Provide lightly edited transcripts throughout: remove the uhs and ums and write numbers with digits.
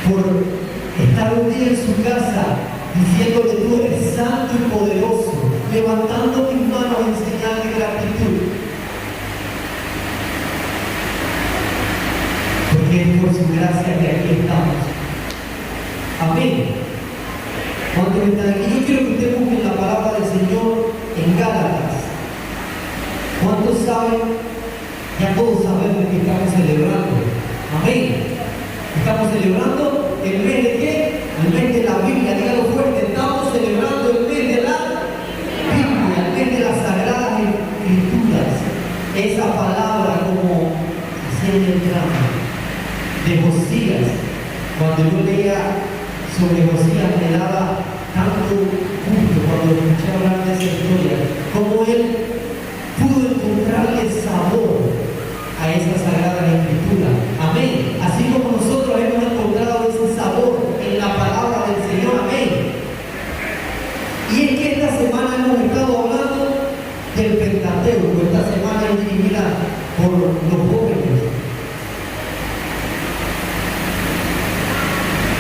por estar un día en su casa diciéndole: tú eres santo y poderoso, levantando mis manos en señal de gratitud. Porque es por su gracia que aquí estamos. Amén. Cuando están aquí, yo quiero que usted busque la palabra del Señor en Gálatas. ¿Cuántos saben? Ya todos sabemos que estamos celebrando. Amén. Estamos celebrando el mes de ¿qué? El mes de la Biblia. Dígalo fuerte. Estamos celebrando el mes de la Biblia, el mes de las Sagradas Escrituras. Esa palabra, como así en el drama de Josías, cuando yo leía sobre Josías, me daba tanto gusto cuando escuché hablar de esa historia, como él pudo encontrarle sabor a esa Sagrada Escritura. Amén. Así como nosotros hemos encontrado ese sabor en la palabra del Señor. Amén. Y es que esta semana hemos estado hablando del Pentateuco. Esta semana es dirigida por los jóvenes.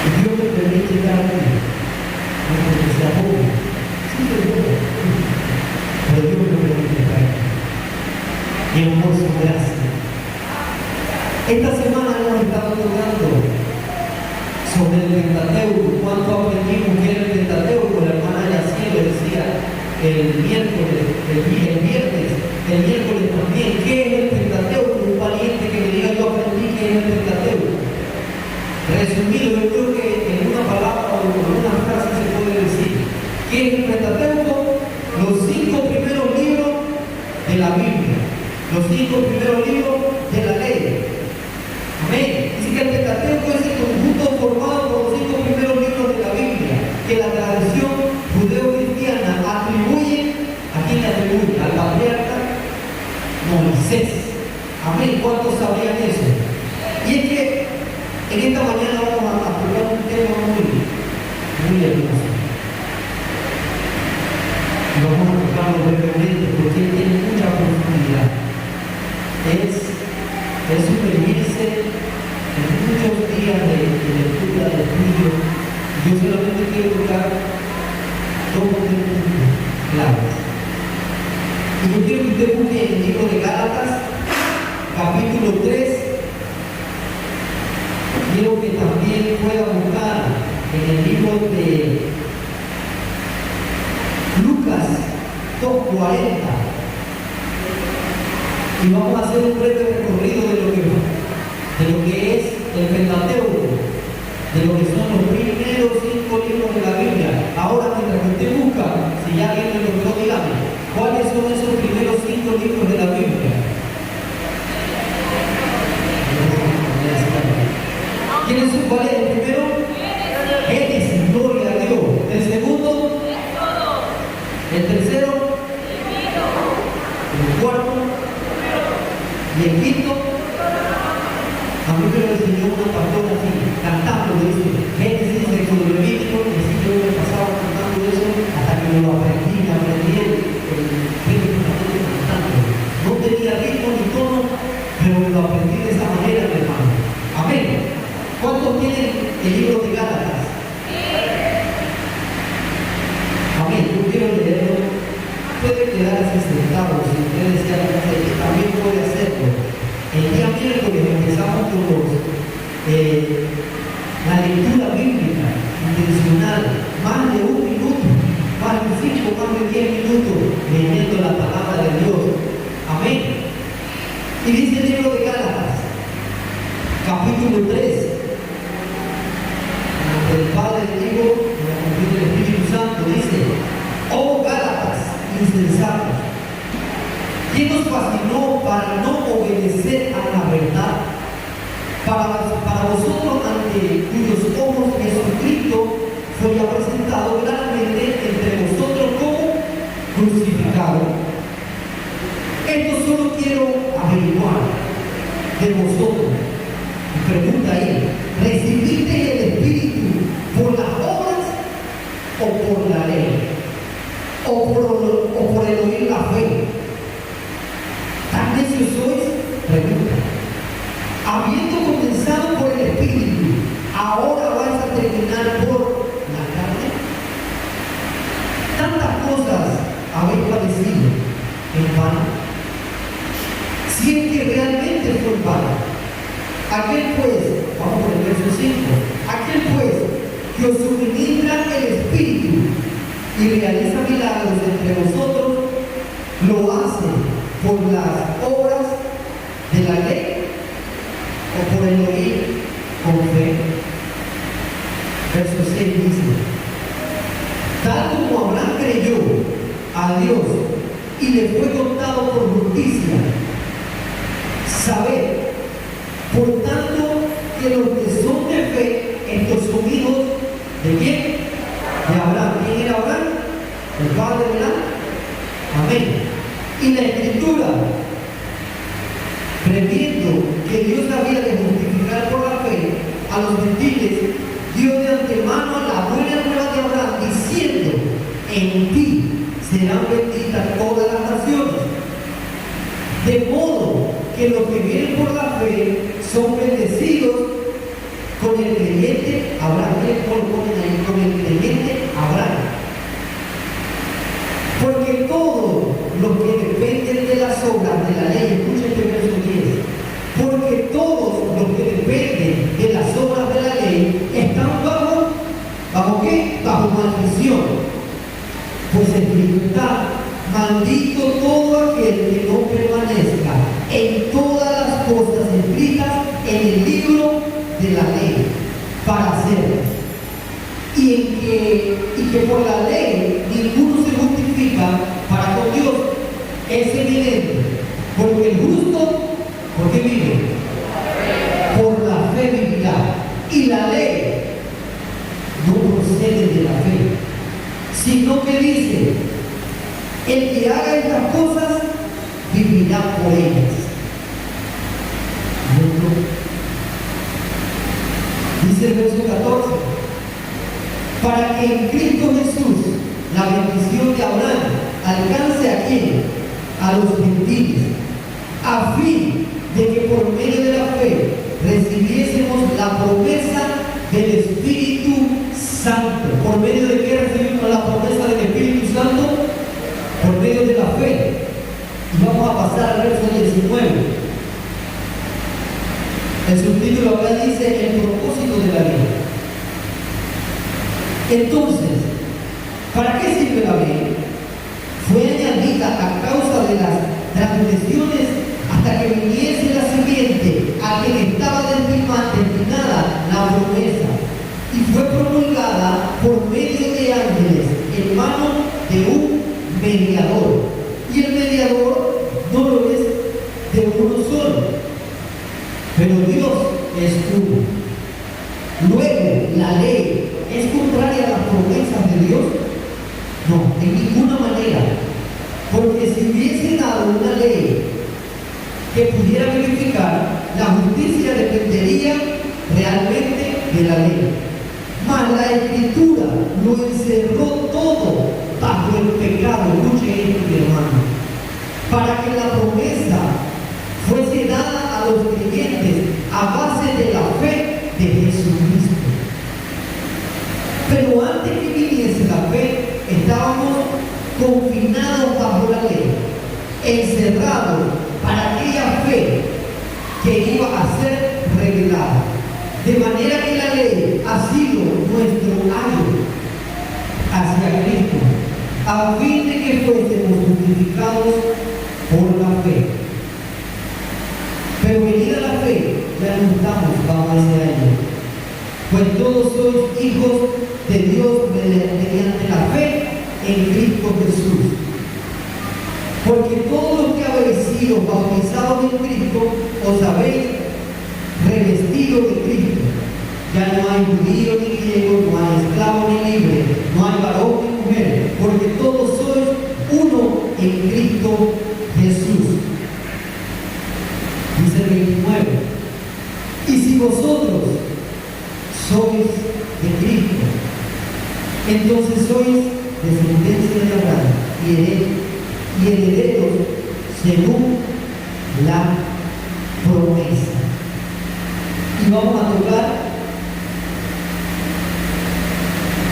Y Dios me permite llegar aquí, no porque sea joven, sí soy joven, pero Dios me permite llegar aquí. Y es por su gracia. Esta semana hemos estado hablando sobre el Pentateuco. ¿Cuánto aprendimos que era el Pentateuco? La hermana Yaciel decía el miércoles, el viernes, el miércoles también. ¿Qué es el Pentateuco? Un valiente que me diga: yo aprendí que es el Pentateuco. Resumido, yo creo que en una palabra o en una frase se puede decir: ¿qué es el Pentateuco? Los 5 primeros libros de la Biblia, los 5 primeros libros de la ley. Amén. Dice que el Pentateuco es el conjunto formado por los 5 primeros libros de la Biblia, que la tradición judeo-cristiana atribuye, ¿a quién le atribuye? Al patriarca Moisés. Amén. ¿Cuántos sabrían eso? Y es que en esta mañana vamos a tocar un tema muy hermoso. Y vamos a tocarlo brevemente porque tiene mucha profundidad. Es sumergirse en muchos días de lectura, de estudio. Yo solamente quiero tocar 2 o 3 puntos claves. Y yo quiero que usted busque en el libro de Gálatas, capítulo 3. Quiero que también pueda buscar en el libro de Lucas 2:40. Y vamos a hacer un breve recorrido de lo que es el Pentateuco, de lo que son los primeros 5 libros de la Biblia. Ahora, mientras que usted busca, si ya alguien me lo dijo, dígame, ¿cuáles son esos primeros 5 libros de la Biblia? ¿Cuál es el primero? Génesis, gloria a Dios. El segundo, el tercero, el cuarto y el quinto. A mí me lo enseñó una pastora así, cantando, dice Génesis, Éxodo, Levítico, y así yo me pasaba cantando eso hasta que me lo aprendí el Espíritu cantando. No tenía ritmo ni tono, pero me lo aprendí de esa manera, mi hermano. Amén. ¿Cuántos tienen el libro de Gálatas? Amén. Yo quiero leerlo. Puede quedarse sentado si usted desea hacerlo. También puede hacerlo. El día miércoles empezamos con la lectura bíblica intencional. Más de 1 minuto, más de 5, más de 10 minutos leyendo la palabra de Dios. Amén. Y dice el libro de Gálatas, capítulo 3. El Padre, el Hijo y el Espíritu Santo dice: oh Gálatas insensatos, ¿quién os fascinó para no obedecer a la verdad? Para vosotros, ante cuyos ojos Jesucristo fue ya presentado claramente entre vosotros como crucificado. Esto solo quiero averiguar de vosotros. Y pregunta ahí: ¿recibisteis el Espíritu por las obras o por la ley? ¿O por el oír la fe? ¿Tan necios sois? Pregunta. Habiendo comenzado por el Espíritu, ahora va y realiza milagros entre nosotros, lo hace por las obras de la ley o por el oír con fe. Verso 6 dice: tal como Abraham creyó a Dios y le fue contado por justicia, sabed, por tanto, que los que son de fe, estos son hijos ¿de quién? De Abraham. ¿Quién era Abraham? El padre de Abraham. Amén. Y la Escritura, previendo que Dios había de justificar por la fe a los gentiles, dio de antemano la buena nueva de Abraham, diciendo: en ti serán benditas todas las naciones. De modo que los que vienen por la fe son bendecidos con el creyente Abraham. Con el creyente Abraham. Porque todos los que dependen de las obras de la ley, escuchen este verso 10, porque todos los que dependen de las obras de la ley están ¿bajo qué? Bajo maldición. Pues escrito está: maldito todo aquel que no permanezca en todas las cosas escritas en el libro de la ley para hacerlas. Y que por la ley ninguno se justifica para con Dios. Es evidente, porque el justo, ¿por qué vive? Por la fe vivirá. Y la ley no procede de la fe, sino que dice: el que haga estas cosas vivirá por ellas. Dice el verso 14: para que en Cristo Jesús la bendición de Abraham alcance a quién? A los gentiles, a fin de que por medio de la fe recibiésemos la promesa del Espíritu Santo. ¿Por medio de qué recibimos la promesa del Espíritu Santo? Por medio de la fe. Y vamos a pasar al verso 19. El subtítulo acá dice: el propósito de la ley. Entonces, ¿para qué sirve la ley? Fue añadida a causa de las transgresiones hasta que viniese la simiente a quien estaba destinada la promesa, y fue promulgada por medio de ángeles en mano de un mediador. Y el mediador no lo es de uno solo, pero Dios es uno. Luego, la ley ¿es contraria a las promesas de Dios? No, en ninguna manera. Porque si hubiese dado una ley que pudiera verificar, la justicia dependería realmente de la ley. Mas la Escritura lo encerró todo bajo el pecado. Escuche esto, mi hermano. Para que la promesa fuese dada a los creyentes a base de la fe de Jesucristo. Pero antes que viniese la fe, estábamos confinados bajo la ley, encerrados para aquella fe que iba a ser revelada. De manera que la ley ha sido nuestro ayo hacia Cristo, a fin de que fuésemos justificados por la fe. Pero venida la fe, ya no estamos bajo ese ayo, pues todos sois hijos de Dios mediante la fe en Cristo Jesús. Porque todos los que habéis sido bautizados en Cristo, os habéis revestido de Cristo. Ya no hay judío ni griego, no hay esclavo ni libre, no hay varón ni mujer, porque todos sois uno en Cristo Jesús. Dice el 29: y si vosotros sois de Cristo, entonces sois descendencia de Abraham y herederos según la promesa. Y vamos a tocar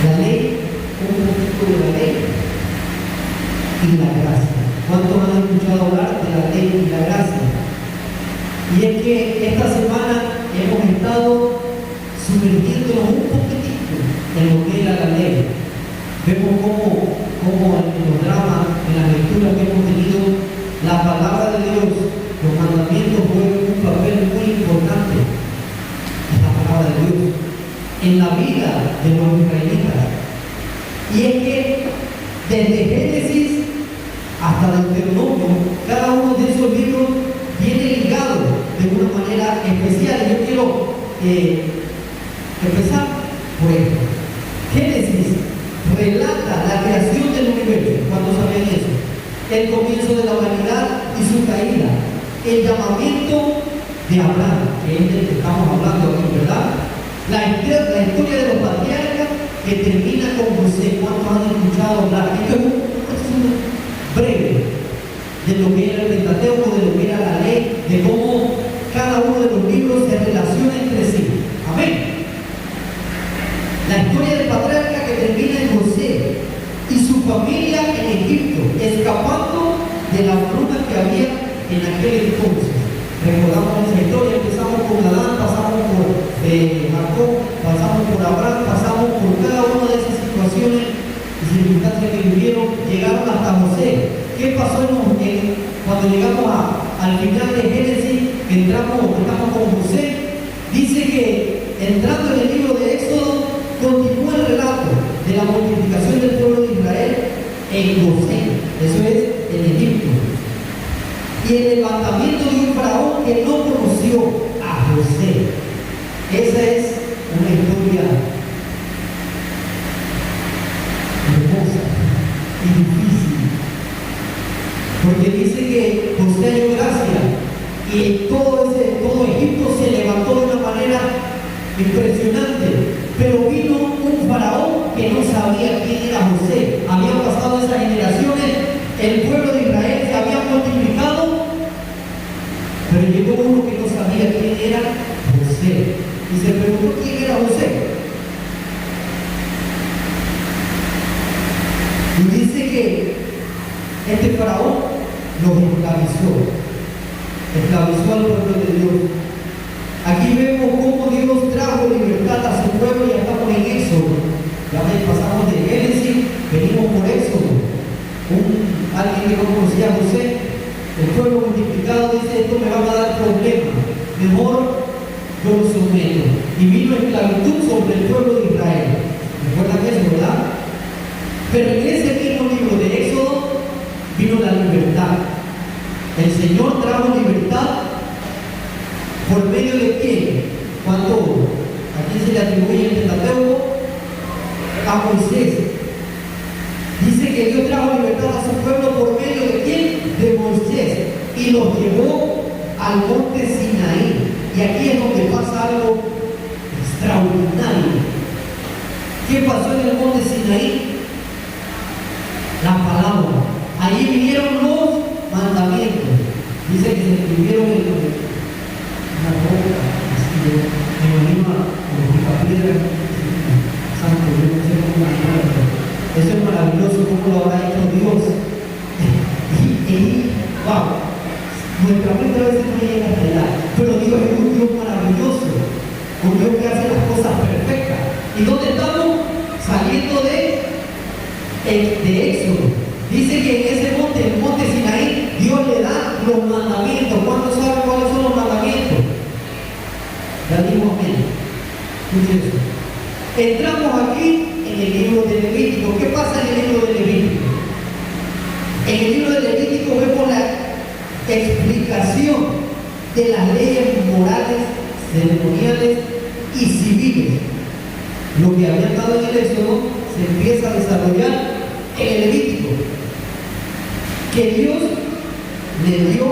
la ley, un poquito de la ley y la gracia. ¿Cuántos han escuchado hablar de la ley y la gracia? Y es que esta semana hemos estado sumergiéndonos un poquitito en lo que era la ley. Vemos cómo como en los dramas, en la lectura que hemos tenido, la palabra de Dios, los mandamientos juegan un papel muy importante en la palabra de Dios, en la vida de los israelitas. Y es que desde Génesis hasta Deuteronomio, cada uno de esos libros viene ligado de una manera especial. Yo quiero empezar por esto. Génesis relata la creación del universo. ¿Cuántos saben eso? El comienzo de la humanidad y su caída. El llamamiento de Abraham, que es del que estamos hablando aquí, ¿verdad? La historia de los patriarcas que termina con José. ¿Cuántos han escuchado hablar? Esto es un resumen breve de lo que era el Pentateuco, de lo que era la ley, de cómo cada uno de los libros se relaciona entre sí. Amén. La historia del patriarca que termina en José y su familia en Egipto, escapando de la hambruna que había en aquel entonces. Recordamos esa historia, empezamos con Adán, pasamos por Jacob, pasamos por Abraham, pasamos por cada una de esas situaciones y circunstancias que vivieron, llegaron hasta José. ¿Qué pasó cuando llegamos al final de Génesis? Estamos con José. Dice que entrando en el libro de Éxodo, continúa el relato de la multiplicación del pueblo de Israel en Gosén, eso es en Egipto, y el levantamiento de un faraón que no conoció a José. Esa es una historia hermosa y difícil, porque dice que José halló gracia y todo Egipto se levantó de una manera impresionante. Pero vino un faraón que no sabía quién era José. Habían pasado esas generaciones, el pueblo de Israel se había multiplicado, pero llegó uno que no sabía quién era José. Y se preguntó quién era José. Y dice que este faraón los esclavizó al pueblo de Dios. Aquí vemos cómo Dios trajo libertad a su pueblo. Ya estamos en Éxodo. Ya pasamos de Génesis, venimos por Éxodo. Alguien que no conocía a José, el pueblo multiplicado, dice: esto me va a dar problemas, mejor yo lo someto. Y vino esclavitud sobre el pueblo de Israel. ¿Recuerdan eso, verdad? Pero en ese mismo libro de Éxodo vino la libertad. El Señor trajo libertad. ¿Por medio de quién? ¿A quién se le atribuye el Pentateuco? A Moisés. Dice que Dios trajo libertad a su pueblo por medio de quién? De Moisés. Y los llevó al monte Sinaí. Y aquí es donde pasa algo extraordinario. ¿Qué pasó en el monte Sinaí? La palabra. Ahí vinieron los mandamientos. Dice que se escribieron en una roca, así me imagino a los picapiedras santo, yo no sé cómo imaginarlo. Eso es maravilloso, cómo lo habrá hecho Dios. Wow, nuestra mente a veces no llega hasta allá, pero Dios es un Dios maravilloso, un Dios que hace las cosas perfectas. ¿Y dónde estamos? Saliendo de Éxodo. Dice que en ese monte, el monte Sinaí, Dios le da los mandamientos. ¿Cuántos saben cuáles son los mandamientos? Ya digo amén. Escuchen eso. Entramos aquí en el libro de Levítico. ¿Qué pasa en el libro de Levítico? En el libro de Levítico vemos la explicación de las leyes morales, ceremoniales y civiles. Lo que había dado en el Éxodo se empieza a desarrollar en el Levítico, que Dios le dio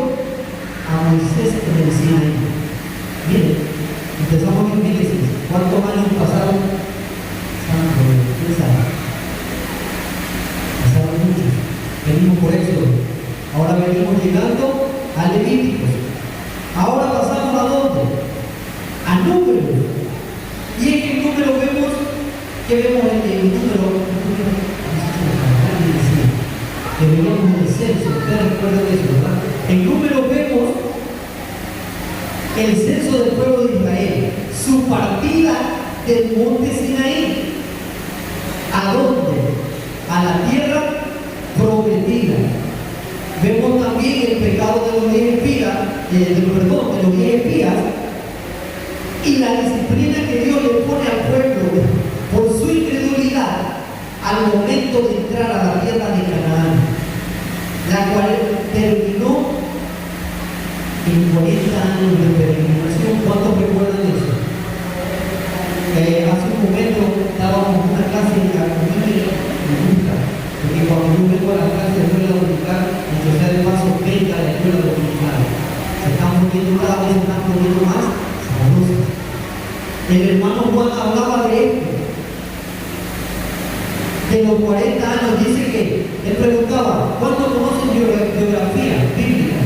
a Moisés en el Sinaí. Miren, empezamos en Génesis. ¿Cuántos años pasaron? Santo, ¿quién sabe? Pasaron muchos. Venimos por Éxodo. Ahora venimos llegando a Levíticos. Ahora pasamos a dónde? A Números. Y en el número vemos que vemos el número que veíamos en el censo. Ustedes recuerdan eso, ¿verdad? En número vemos el censo del pueblo de Israel, su partida del monte Sinaí. ¿A dónde? a la tierra prometida. Vemos también el pecado de los 10 espías, de los 10 espías, y la disciplina que Dios le pone al pueblo por su incredulidad al momento de entrar a la tierra de Canaán, la cual terminó en 40 años de peregrinación. ¿Cuántos recuerdan eso? Hace un momento dábamos una clase en la comunidad me gusta, porque cuando yo vengo a la clase de escuela dominical, aunque sea de paso, venga a la escuela dominical. Se están poniendo cada vez, se están poniendo más sabrosas. El hermano Juan hablaba de esto. De los 40 años, dice que él preguntaba, ¿cuántos conocen biografía bíblica?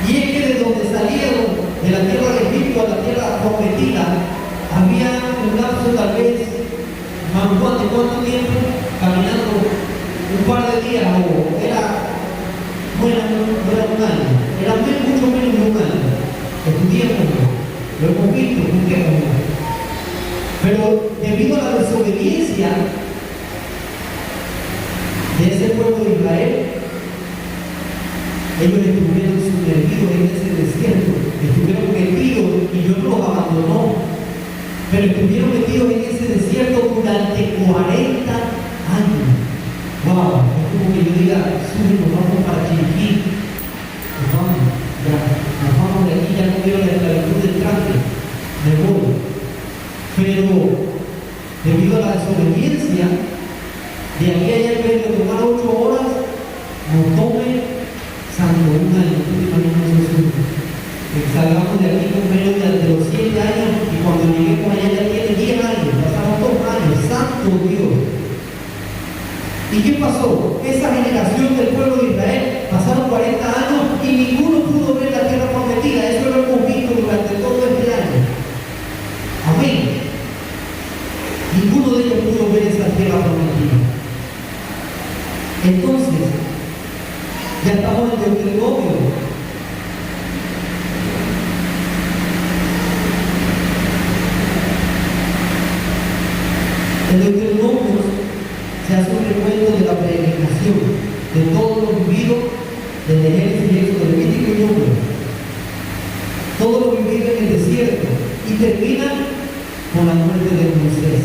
Y es que de donde salieron, de la tierra de Egipto a la tierra prometida, había un lapso tal vez, ¿de cuánto tiempo? Caminando un par de días, o era, bueno, no era un año, era mucho menos de un año. Estudiémoslo, lo hemos visto, busquémoslo. Pero debido a la desobediencia de ese pueblo de Israel, ellos estuvieron sumergidos en ese desierto, estuvieron metidos, y Dios no los abandonó, pero estuvieron metidos en ese desierto durante 40 años. Wow, es como que yo diga, nos vamos para Chiriquí, nos vamos de aquí, ya no quiero la esclavitud del trance, me voy. Pero debido a la desobediencia, de aquí a allá, en vez de tomar 8 horas, nos tome santo un año. Salgamos de aquí con menos de los 7 años, y cuando lleguemos allá ya tiene 10 años, pasamos 2 años, santo Dios. ¿Y qué pasó? Esa generación del pueblo de Israel pasaron 40 años y ninguno pudo ver la tierra prometida. Eso lo hemos visto durante todo este año. Amén. Ninguno de ellos pudo ver esa tierra prometida. Entonces, ya estamos en Deuteronomio. En Deuteronomio se hace un recuento de la peregrinación, de todo lo vivido desde Génesis y Éxodo, Levítico y Número. Todo lo vivido en el desierto, y termina con la muerte de Moisés.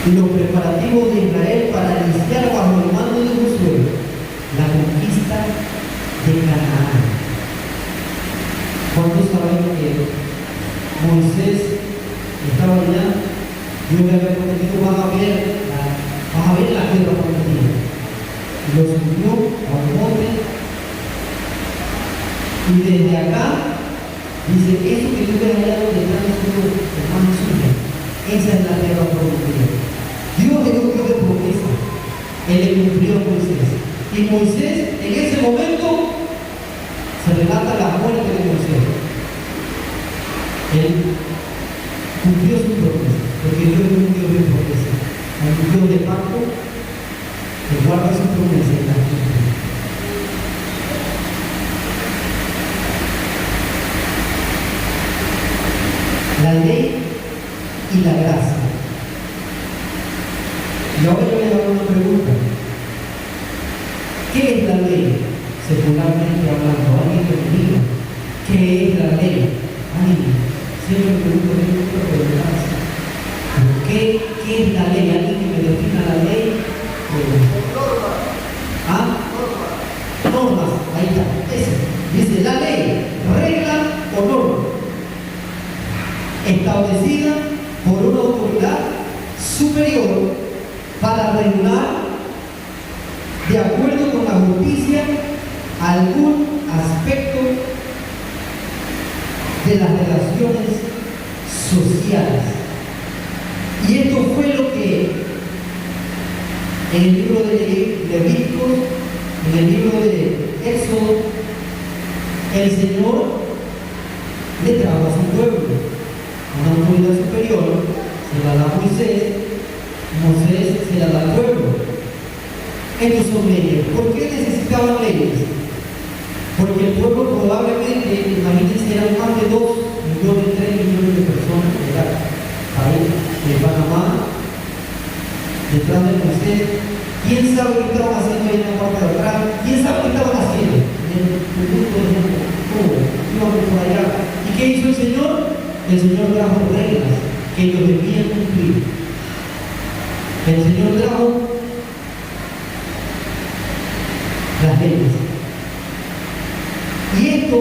Y los preparativos de Israel para iniciar bajo el mando de Josué la conquista de Canaán. ¿Cuántos saben que Moisés estaba allá? Dios le había prometido, vas a ver la tierra prometida. Y lo subió a un monte, y desde acá dice, eso que tú ves allá donde están los hermanos suyos, esa es la tierra prometida. Dios es un Dios de promesa. Él le cumplió a Moisés. Y Moisés, en ese momento, se relata la muerte de Moisés. Él cumplió su promesa, porque Dios es un Dios de promesa, un Dios de pacto que guarda su promesa y la cumple. La ley y la gracia. Y ahora yo le hago una pregunta. ¿Qué es la ley? Secularmente hablando, alguien que me diga, ¿qué es la ley? Alguien. Siempre me pregunto, pero ¿qué es la ley? ¿Alguien que me defina la ley? ¿Ah? Normas, ahí está. Eso. Dice la ley, regla o norma, establecida por una autoridad superior para regular, de acuerdo con la justicia, algún aspecto de las relaciones sociales. Y esto fue lo que en el libro de Levíticos, en el libro de Éxodo, el Señor le trajo a su pueblo una autoridad superior, se la da a Moisés, Moisés se la da al pueblo. Estos son leyes. ¿Por qué necesitaban leyes? Porque el pueblo probablemente, imagínense, eran más de 2 millones, 3 millones de personas, era país de Panamá detrás de Moisés. ¿Quién sabe qué estaban haciendo ahí en la parte de atrás? ¿Quién sabe qué estaban haciendo? En el mundo de iban por allá. ¿Y qué hizo el Señor? El Señor trajo reglas que ellos debían cumplir. El Señor trajo las leyes. Y esto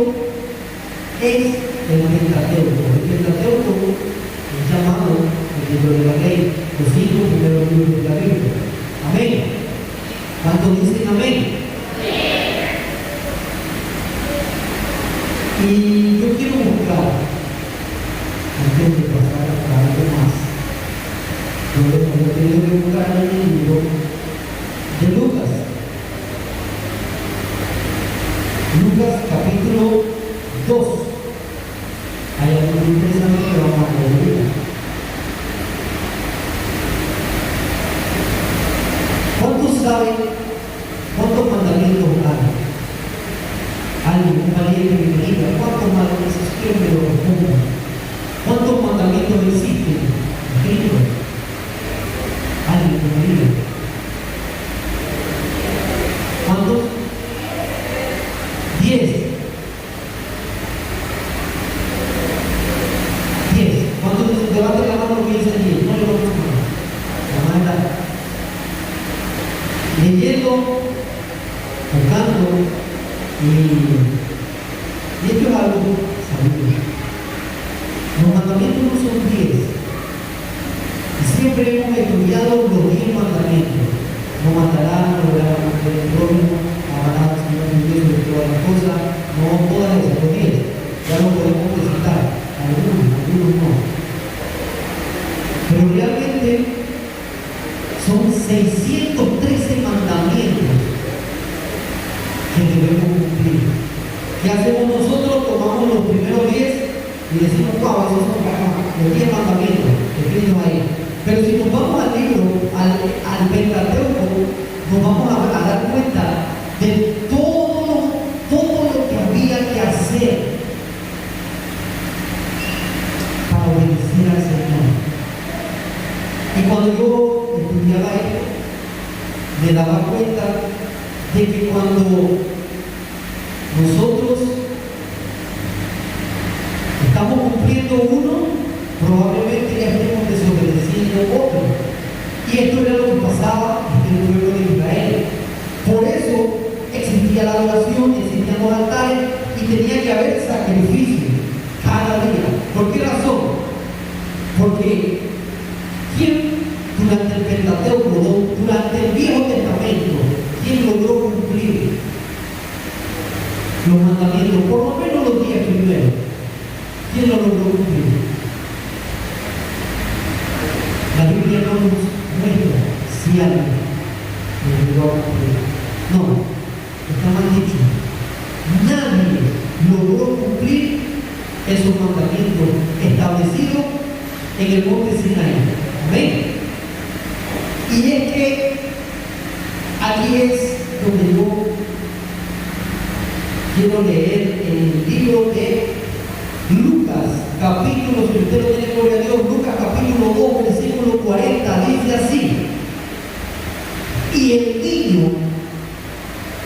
es el Pentateuco. El Pentateuco es llamado el libro de la ley, los 5 primeros libros de la Biblia. Amén. ¿Cuántos dicen amén? Y yo quiero buscar, antes de pasar a algo más, yo tengo que buscar en el libro de Lucas. Lucas capítulo 2. Hay algo muy interesante que vamos a leer. ¿Cuántos saben cuántos mandamientos hay? Alguien, un valiente que me diga, ¿cuántos mandamientos existen? Me lo respondo. ¿Cuántos mandamientos existen? Escritos. Alguien que me diga. ¿Cuántos? 10. ¿Cuántos levanten la mano que dicen 10? No le vamos a poner. La mano está leyendo, buscando, y esto es algo sabido. Los mandamientos no son 10. Y siempre hemos estudiado los 10 mandamientos. No matarás, no verás a el prójimo, amarás al Señor tu Dios sobre todas las cosas. No todas esas, los 10. Ya lo podemos recitar. Algunos no. Pero realmente son 613 mandamientos que debemos cumplir. ¿Qué hacemos nosotros? Tomamos los primeros 10 y decimos, wow, esos son los 10 mandamientos escritos ahí. Pero si nos vamos al libro, al Pentateuco, nos vamos a dar cuenta de todo lo que había que hacer para obedecer al Señor. Y cuando yo estudiaba esto, me daba cuenta de que cuando nosotros estamos cumpliendo uno, probablemente ya estemos desobedeciendo otro. Y esto era lo que pasaba en el pueblo de Israel. Por eso existía la adoración, existían los altares y tenía que haber sacrificio cada día. ¿Por qué razón? Porque ¿quién durante el Pentateuco, durante el Viejo Testamento, quién logró cumplir los mandamientos? Por lo menos los 10 primeros. ¿Quién lo logró cumplir? La Biblia no nos muestra si alguien lo logró cumplir. No, está mal dicho. Nadie logró cumplir esos mandamientos establecidos en el monte Sinaí. Amén. Y es que aquí es donde yo quiero leer el libro de Lucas, capítulo, si usted lo tiene, gloria a Dios, Lucas capítulo 2, versículo 40, dice así: y el niño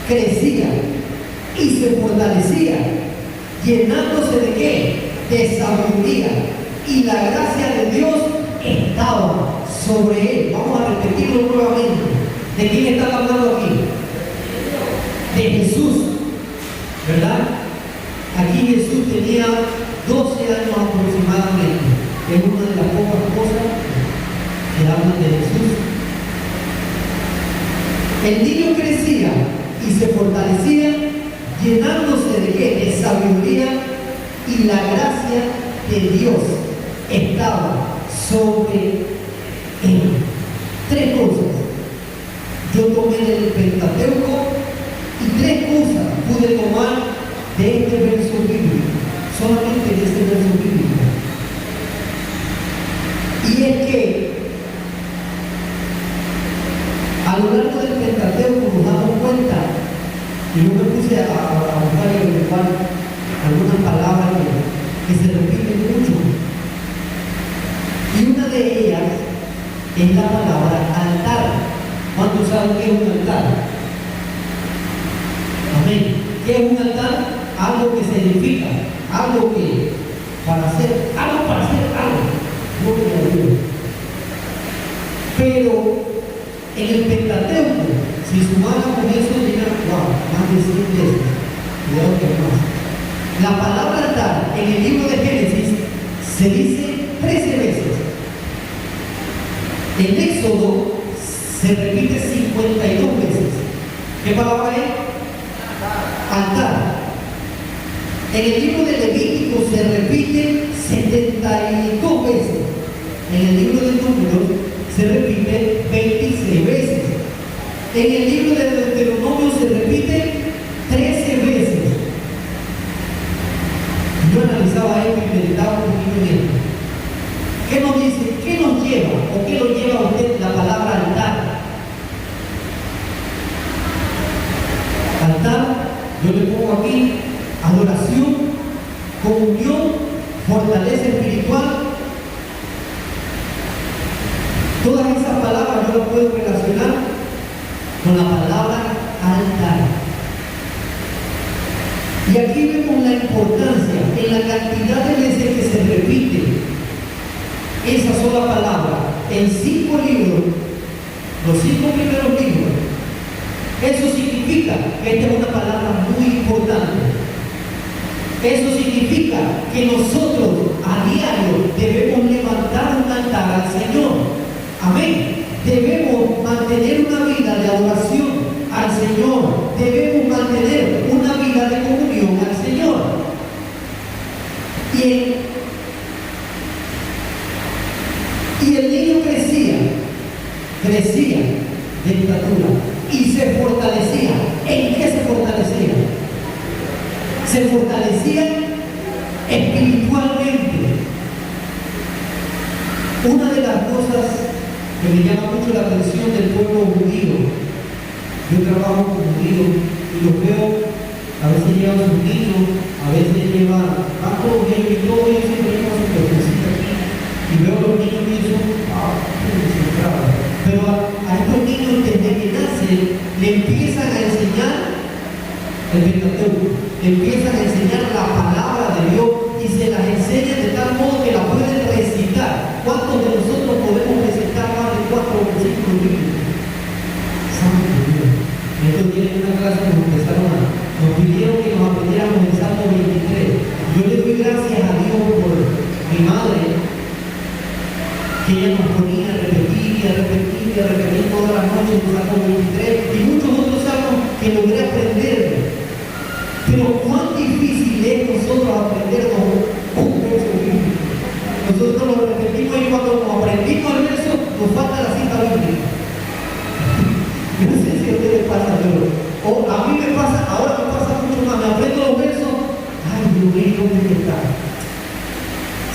crecía y se fortalecía, llenándose de ¿qué? De sabiduría, y la gracia de Dios estaba sobre él. Vamos a repetirlo nuevamente. ¿De quién está hablando aquí? De Jesús, ¿verdad? Aquí Jesús tenía 12 años aproximadamente. Es una de las pocas cosas que hablan de Jesús. El niño crecía y se fortalecía, llenándose de ¿qué? De sabiduría, y la gracia de Dios estaba sobre él. 3 cosas. Yo tomé del Pentateuco y 3 cosas pude tomar de este verso bíblico, solamente de este verso bíblico. Y es que a lo largo del Pentateuco nos damos cuenta, y yo me puse a buscar y averiguar algunas palabras que se repiten mucho. Y una de ellas es la palabra altar. ¿Cuántos saben qué es un altar? Amén. ¿Qué es un altar? Algo que se edifica, algo que para hacer algo. Gloria a Dios. Pero en el Pentateuco, si sumáramos eso, llega más de 100 veces. Cuidado que más. La palabra altar en el libro de Génesis se dice 13 veces. En Éxodo se repite 52 veces. ¿Qué palabra es? Altar. En el libro de Levítico se repite 72 veces. En el libro de Números se repite 26 veces. En el libro de Deuteronomio se repite 13 veces. Yo analizaba esto y meditaba un poquito en esto. ¿Qué nos dice? ¿Qué nos lleva? ¿O qué lo lleva a usted la palabra altar? Altar, yo le pongo aquí, adoración, comunión, fortaleza espiritual. Todas esas palabras yo las puedo relacionar con la palabra altar. Y aquí vemos la importancia en la cantidad de veces que se repite esa sola palabra en 5 libros, los 5 primeros libros. Eso significa que esta es una palabra muy importante. Eso significa que nosotros a diario debemos levantar un altar al Señor. Amén. Debemos mantener una vida de adoración al Señor. Debemos mantener una vida de comunión al Señor. Y el niño crecía de estatura y se fortalecía. ¿En qué se fortalecía? Se fortalecía espiritualmente. Una de las cosas que me llama mucho la atención del pueblo judío, yo trabajo con judíos y los veo, a veces llevan sus niños, a veces llevan, van todos ellos y todos ellos siempre llevan su cuerpecita aquí, y veo a los niños y eso, pero a estos niños desde que nacen le empiezan a enseñar el Pentateuco, le empiezan a enseñar la palabra de Dios y se las enseñan de tal modo que la pueden recitar. ¿Cuántos de nosotros podemos recitar más de 4 versículos bíblicos? Santo Dios. Estos tienen una clase que nos pidieron que nos aprendiéramos el Salmo 23. Yo le doy gracias a Dios por mi madre, que ella nos ponía a repetir todas las noches el Salmo 23 y muchos otros salmos que logré aprender. Pero cuán difícil es nosotros aprendernos un verso bíblico. Nosotros lo repetimos y cuando nos aprendimos el verso nos falta la cita bíblica. Yo no sé si a ustedes pasa, pero a mí me pasa, ahora me pasa mucho más. Me aprendo los versos, ay Dios mío, ¿dónde está?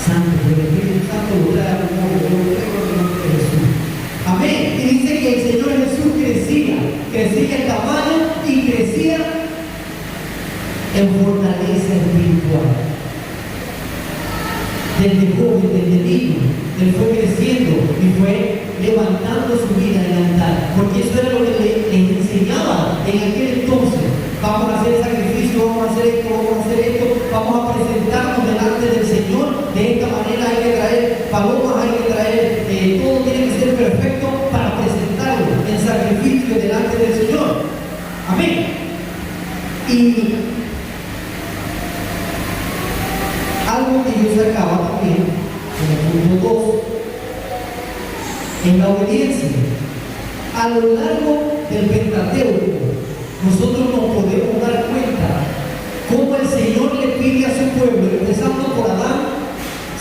Santo, el Espíritu Santo lo trae a como yo lo tengo en el nombre de Jesús. Amén. Y dice que el Señor Jesús crecía en tamaño y crecía en fortaleza espiritual. Desde joven, desde niño, él fue creciendo y fue levantando su vida en el altar, porque eso era lo que le enseñaba en aquel entonces. Vamos a hacer sacrificio, vamos a hacer esto, vamos a presentarnos delante del Señor. De esta manera hay que traer palomas, hay que traer, todo tiene que ser perfecto para presentarlo en sacrificio delante del Señor. Amén. Y algo que yo sacaba también, en el punto 2, en la obediencia. A lo largo del Pentateuco, nosotros nos podemos dar cuenta cómo el Señor le pide a su pueblo, empezando por Adán,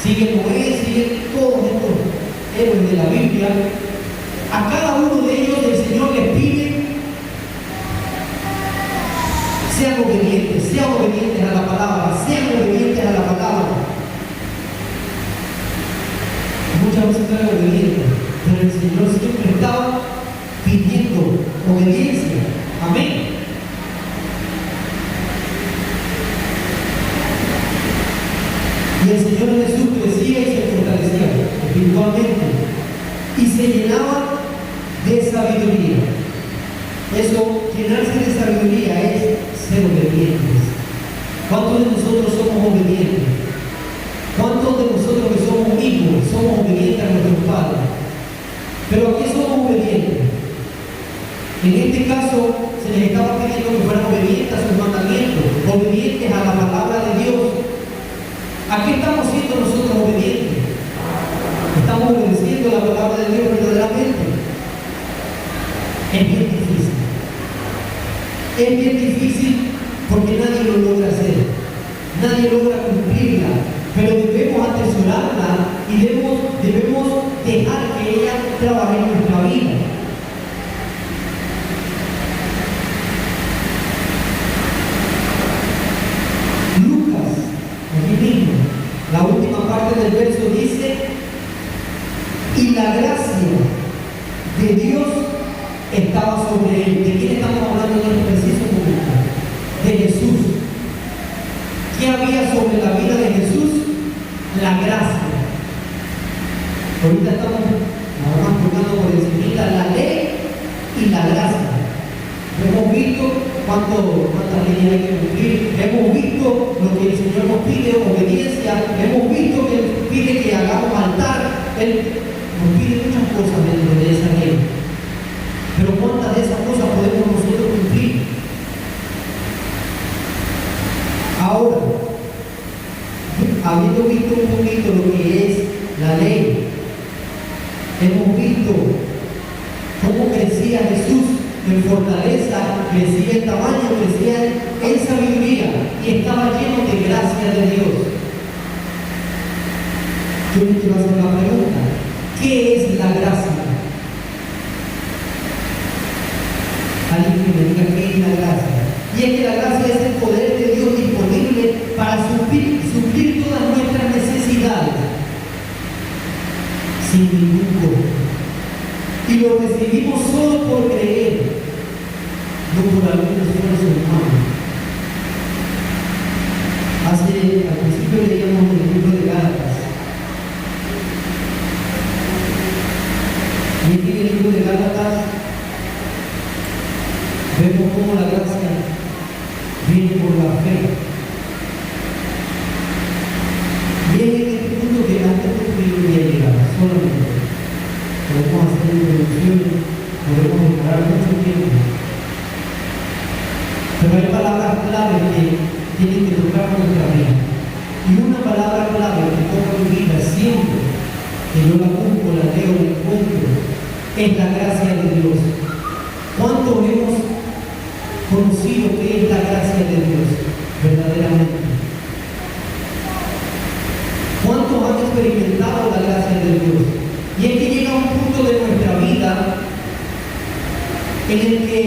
sigue Noé, sigue todos estos héroes de la Biblia. A cada uno de ellos el Señor les pide: sean obedientes a la palabra, sean obedientes a la palabra. Muchas veces no eran obedientes, pero el Señor siempre estaba pidiendo obediencia. Amén. Y el Señor Jesús crecía y se fortalecía espiritualmente. y se llenaban de sabiduría. Eso, llenarse de sabiduría es ser obedientes. ¿Cuántos de nosotros somos obedientes? ¿Cuántos de nosotros que somos hijos somos obedientes a nuestros padres? Pero aquí somos obedientes. En este caso se les estaba pidiendo que fueran obedientes a sus mandamientos, obedientes a la palabra de Dios. ¿A qué estamos siendo nosotros obedientes? ¿Estamos obedeciendo la palabra de Dios verdaderamente? Es bien difícil. Es bien difícil porque nadie lo logra hacer. Nadie logra cumplirla. Pero debemos atesorarla y debemos dejar que ella trabaje en nuestra vida. Lucas, aquí mismo, la última parte del verso dice: y la gracia de Dios estaba sobre él. ¿De quién estamos hablando en este preciso momento? De Jesús. ¿Qué había sobre la vida de Jesús? La gracia. Ahorita estamos tocando por encima la ley y la gracia. Hemos visto cuántas leyes hay que cumplir. Hemos visto lo que el Señor nos pide, obediencia. Hemos visto que Él pide que hagamos altar. Él nos pide muchas cosas dentro de esa ley. Pero ¿cuántas de esas cosas podemos nosotros cumplir? Ahora, habiendo visto un poquito lo que es la ley, hemos visto cómo crecía Jesús en fortaleza, crecía en tamaño, crecía en sabiduría y estaba lleno de gracia de Dios. Yo me quiero hacer la pregunta: ¿qué es la gracia? Alguien que me diga qué es la gracia. Y es que la gracia es el poder de Dios disponible para suplir todas nuestras necesidades sin ningún costo. Y lo recibimos solo por creer, no por algún esfuerzo humano. Al principio leíamos el libro de Gálatas. Y aquí en el libro de Gálatas vemos cómo la gracia viene por la fe. Y es en este punto que antes de que yo voy a llegar, solamente podemos hacer introducciones, podemos demorar mucho tiempo. Pero hay palabras claves que tienen que tocar nuestra vida. Y una palabra clave que toca mi vida siempre, que yo la busco, la leo, la encuentro, es la gracia de Dios. ¿Cuánto hemos conocido que es la gracia de Dios verdaderamente? ¿Cuántos han experimentado la gracia de Dios? Y es que llega un punto de nuestra vida en el que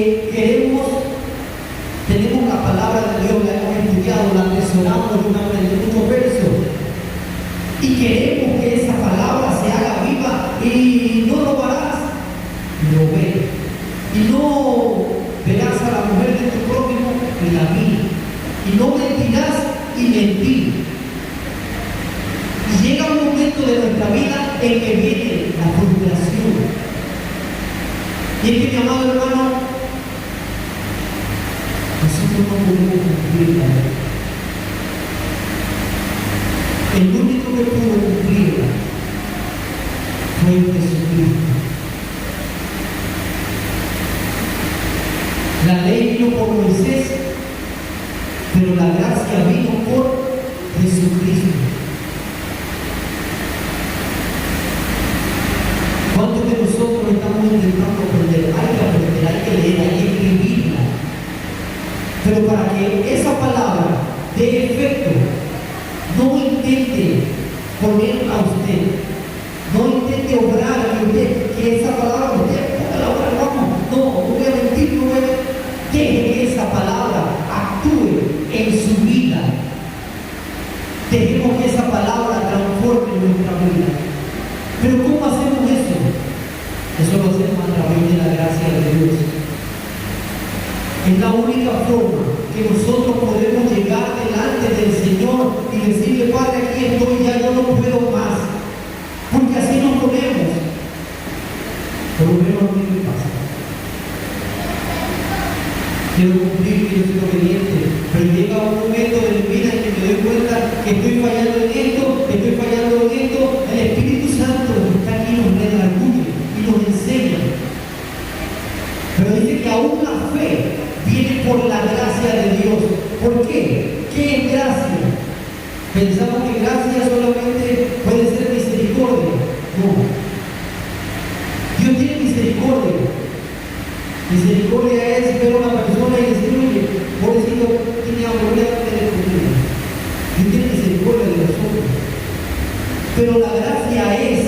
tenemos la palabra de Dios, la hemos estudiado, la atesoramos, hemos aprendido muchos versos y queremos que esa palabra se haga viva. Y no robarás, lo ve. Y no verás a la mujer de tu prójimo y la mía. Y no mentirás y mentir. Y llega un momento de nuestra vida en que viene la frustración. Y es que, mi amado hermano, nosotros no podemos cumplirla. El único que pudo cumplirla fue Jesucristo. La ley vino por Moisés, pero la gracia vino por Jesucristo. ¿Cuántos de nosotros estamos intentando aprender? Hay que leer, hay que escribirla. Pero para que esa palabra dé efecto, no intente ponerla a usted. No intente obrar en usted, que esa palabra usted ponga la obra, vamos. No voy a mentir, no voy a... Deje que esa palabra actúe en su vida. Dejemos que esa palabra transforme nuestra vida. Pero ¿cómo hacemos eso? Eso lo hacemos a través de la gracia de Dios. Es la única forma que nosotros podemos llegar delante del Señor y decirle: Padre, aquí estoy, ya yo no puedo más. Porque así nos ponemos. quiero cumplir, quiero ser obediente, pero llega un momento de mi vida en que me doy cuenta que estoy fallando en esto, que estoy fallando en esto. El Espíritu Santo está aquí, nos redarguye y nos enseña. Pero dice que aún la fe viene por la gracia de Dios. ¿Por qué? ¿Qué es gracia? Pensamos que gracia solamente puede ser misericordia. No. Dios tiene misericordia. Misericordia es ver a una persona y decir, oye, pobrecito, tiene hambre, voy a darle de comida. Dios tiene misericordia de nosotros. Pero la gracia es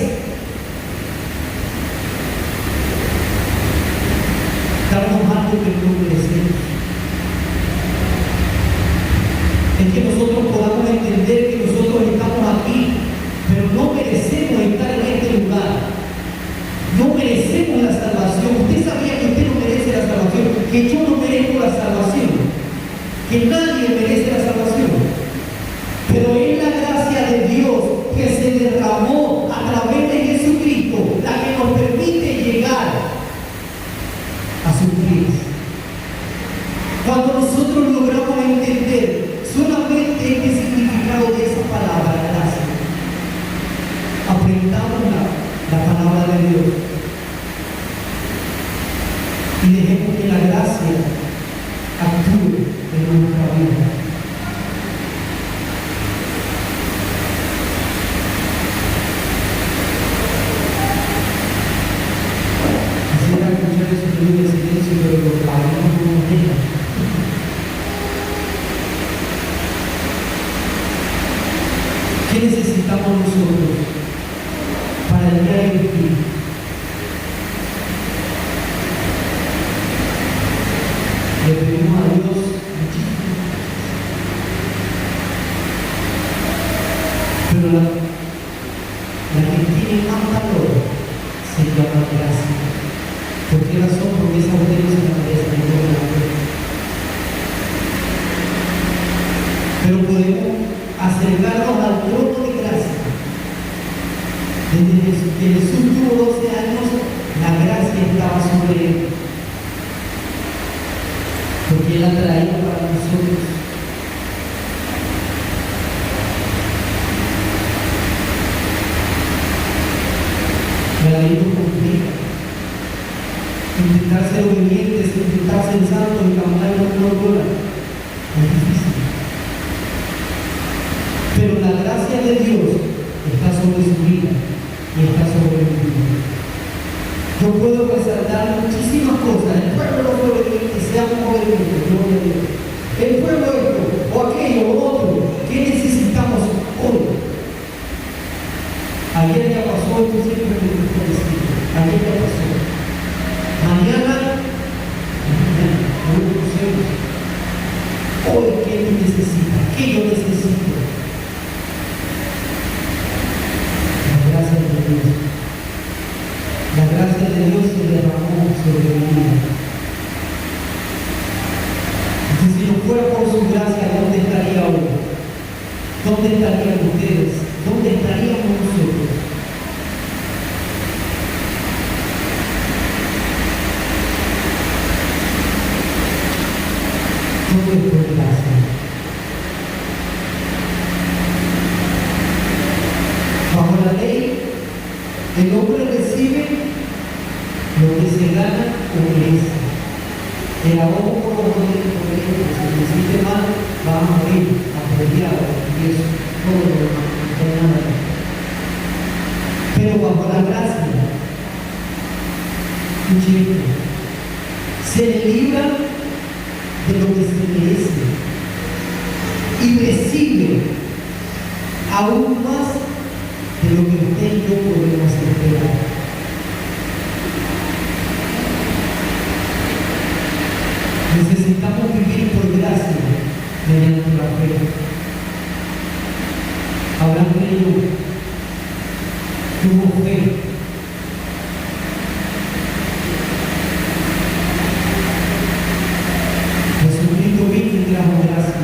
darnos algo que no merecemos. Es que nosotros podamos entender que nosotros estamos aquí, pero no merecemos estar en este lugar. No merecemos la salvación. Usted sabía que usted no merece la salvación, que yo no merezco la salvación, que nadie merece la salvación. Pero es la gracia de Dios que se derramó a través de Jesucristo la que nos permite llegar a sus pies. Cuando nosotros logramos entender solamente este significado de esa palabra, gracia, aprendamos la palabra de Dios y dejemos que la gracia actúe en nuestra vida. Quisiera escuchar ese ruido de silencio, pero los padres no nos dejan. ¿Qué necesitamos nosotros para el día de hoy? Le pedimos a Dios muchísimo, pero la que tiene más valor se llama gracia. ¿Por qué razón? Porque esa mujer no se la merece ninguna de la fe. Pero podemos acercarnos al trono de gracia. Desde que Jesús tuvo 12 años, la gracia estaba sobre él. Porque Él la traía para nosotros. La ley nos complica. Intentar ser obedientes, intentar ser santos y caminar en una hora es difícil. Pero la gracia de Dios está sobre su vida y está sobre mi vida. Yo puedo resaltar muchísimas cosas. El pueblo no fue obediente, seamos obedientes, gloria a Dios. El pueblo esto, o aquello, o otro. ¿Qué necesitamos hoy? Ayer ya pasó, esto siempre me gusta decir. Ayer ya pasó. Mañana, no lo conocemos. Hoy, ¿qué tú necesitas? ¿Qué yo necesito? La gracia de Dios. La gracia de Dios se derramó sobre mi vida. Entonces, si no fuera por su gracia, ¿dónde estaría hoy? ¿Dónde estarían ustedes? ¿Dónde estaríamos nosotros? Todo es por gracia. Bajo la ley, el hombre recibe lo que se gana o merece. El abono por los obedientes, si lo hiciste mal, vas a morir, apedreado, y eso, todo lo demás, no hay nada. Pero bajo la gracia, escuche esto, se le libra de lo que se merece y recibe aún más de lo que usted y yo podemos esperar. Necesitamos vivir por gracia mediante la fe. Abraham creyó, tuvo fe. Jesucristo vino y trajo gracia.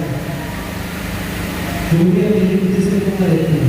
Yo voy a pedir que usted se ponga de pie.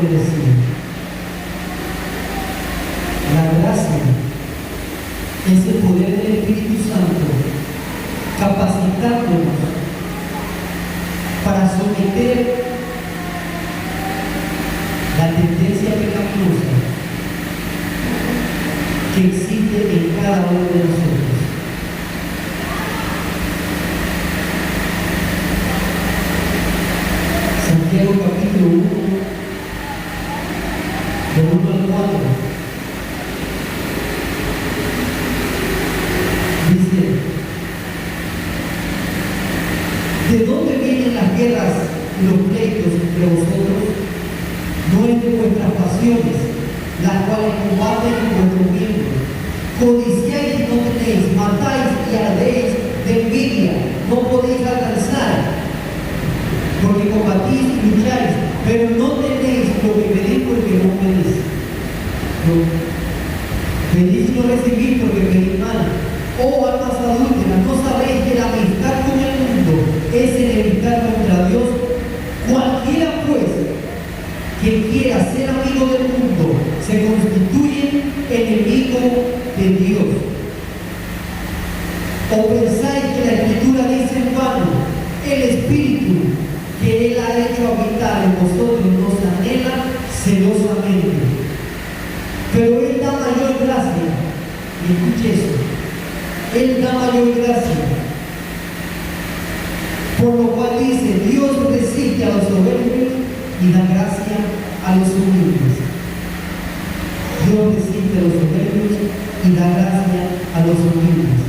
le decía. La gracia es el poder del Espíritu Santo capacitándonos para someter la tendencia pecaminosa que existe en cada uno de nosotros. Santiago capítulo 1, del 1 al 4, dice: ¿de dónde vienen las guerras y los pleitos entre vosotros? No es de vuestras pasiones, las cuales combaten en vuestros miembros. Codiciáis y no tenéis, matáis y ardéis de envidia, no podéis alcanzar, porque combatís y lucháis, pero no tenéis lo que pedís porque no pedís. Pedís y no recibís porque pedís mal. Oh almas adúlteras, ¿no sabéis que la amistad con el mundo es enemistad contra Dios? Cualquiera pues que quiera ser amigo del mundo se constituye enemigo de Dios. ¿O pensáis que la Escritura dice en vano: el Espíritu que Él ha hecho habitar en vosotros nos anhela celosamente? Pero Él da mayor gracia, y escuche eso, Él da mayor gracia, por lo cual dice: Dios resiste a los soberbios y da gracia a los humildes. Dios resiste a los soberbios y da gracia a los humildes.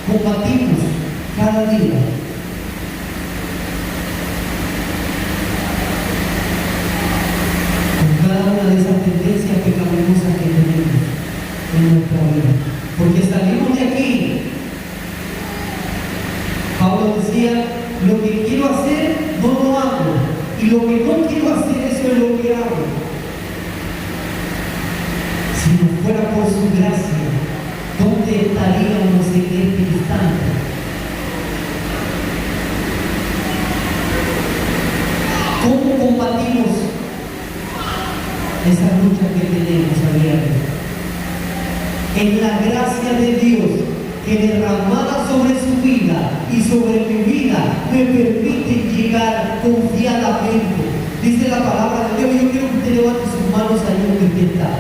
Combatimos cada día con cada una de esas tendencias pecaminosas que tenemos en nuestra vida, porque salimos de aquí. Pablo decía: lo que quiero hacer no lo hago, y lo que no quiero hacer, eso es lo que hago. Si no fuera por su gracia, ¿dónde estaríamos en este instante? ¿Cómo combatimos esas luchas que tenemos a diario? En la gracia de Dios, que derramada sobre su vida y sobre mi vida me permite llegar confiadamente. Dice la palabra de Dios, yo quiero que usted levante sus manos ahí donde usted está.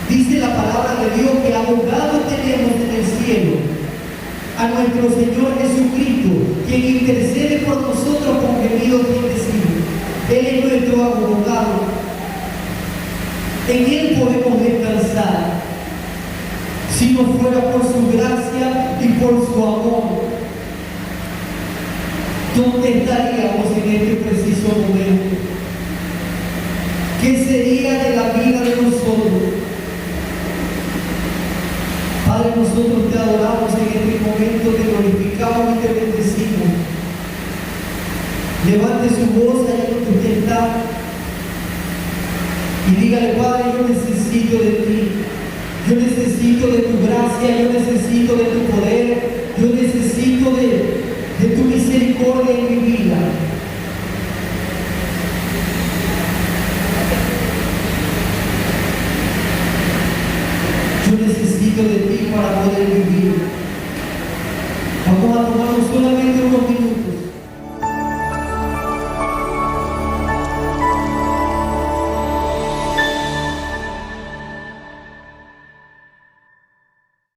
Dice la palabra de Dios que abogado tenemos en el cielo a nuestro Señor Jesucristo, quien intercede por nosotros con gemidos indecibles. Él es nuestro abogado. En Él podemos descansar. Si no fuera por su gracia y por su amor, ¿dónde estaríamos en este preciso momento? ¿Qué sería de la vida de nosotros? Padre, nosotros te adoramos en este momento, te glorificamos y te bendecimos. Levante su voz allá donde usted está y dígale: Padre, yo necesito de ti. Yo necesito de tu gracia, yo necesito de tu poder, yo necesito de tu misericordia en mi vida. Yo necesito de ti para poder vivir. Vamos a tomar